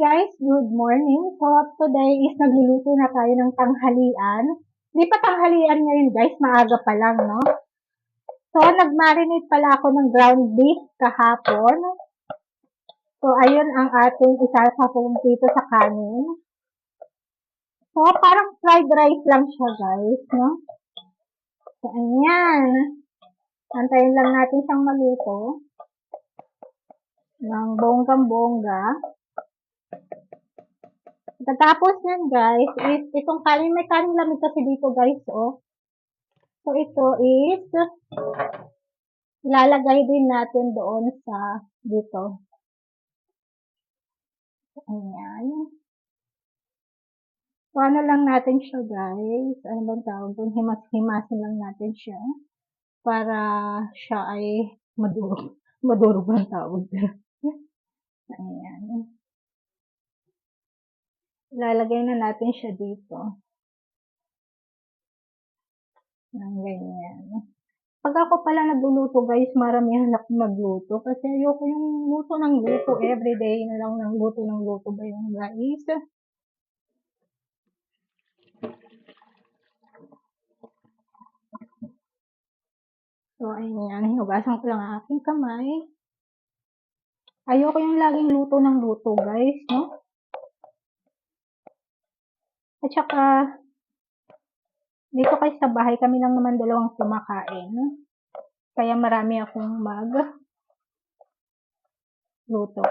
guys, good morning. So today is nagluluto na tayo ng tanghalian. Hindi pa tanghalian ngayon guys, maaga pa lang, no? So nag-marinate pala ako ng ground beef kahapon. So ayun ang ating isasapong dito sa kanin. So parang fried rice lang siya guys, no? So ayan. Antayin lang natin siyang maluto ng bonggang-bongga. Pagkatapos yan guys, is itong kanin, may kanin lamig kasi dito guys, oh. So ito is, ilalagay din natin doon sa, dito. Ayan. So ano lang natin siya guys, ano bang tawag doon, himas-himasin lang natin siya, para siya ay madurog. Madurog ang tawag doon. Ayan. Ilalagay na natin siya dito. Ng ganyan. Pag ako pala nagluluto guys, maramihan akong magluto. Kasi ayoko yung luto ng luto. Everyday na lang ng luto ba yung guys. So, ayan. Hinugasan ko lang ang aking kamay. Ayoko yung laging luto ng luto guys, no? At saka, dito kasi sa bahay, kami lang naman dalawang kumakain. Kaya marami akong luto.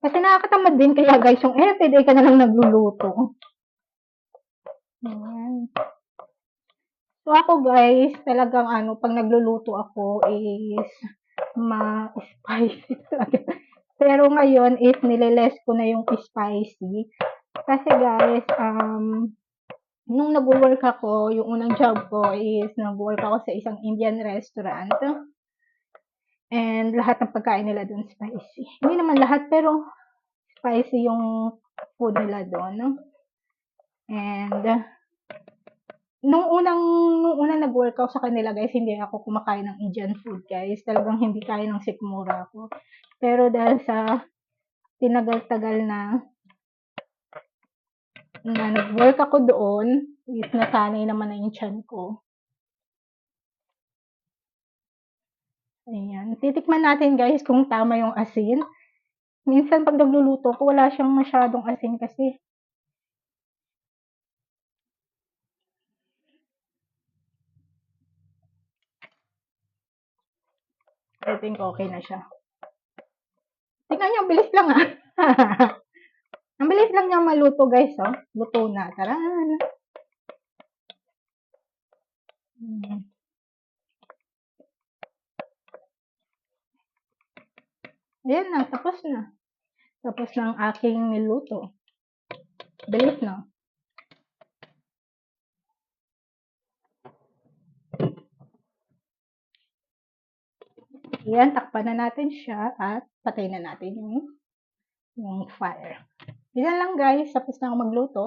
Kasi nakakatamad din kaya guys, yung everyday ka na lang nagluluto. Ayan. So ako guys, talagang pag nagluluto ako is ma-spicy talaga. Pero ngayon is nililess ko na yung spicy. Kasi guys, nung nag-work ako, yung unang job ko is nag-work ako sa isang Indian restaurant. And lahat ng pagkain nila doon spicy. Hindi naman lahat, pero spicy yung food nila doon. And nung unang nag-work ako sa kanila guys, hindi ako kumakain ng Indian food guys. Talagang hindi kaya ng sikmura ako. Pero dahil sa tinagal-tagal na nag-work ako doon, is nasanay naman na yung tiyan ko. Ayan. Titikman natin guys kung tama yung asin. Minsan pag nagluluto ko, wala siyang masyadong asin kasi. I think okay na siya. Tingnan niyo, bilis lang ah. Ang bilis lang niya maluto guys, oh. Luto na. Taran! Ayan na, tapos na. Tapos na ang aking niluto. Bilis na. Ayan, takpan na natin siya at patay na natin yung fire. Yan lang guys, tapos na ako magluto.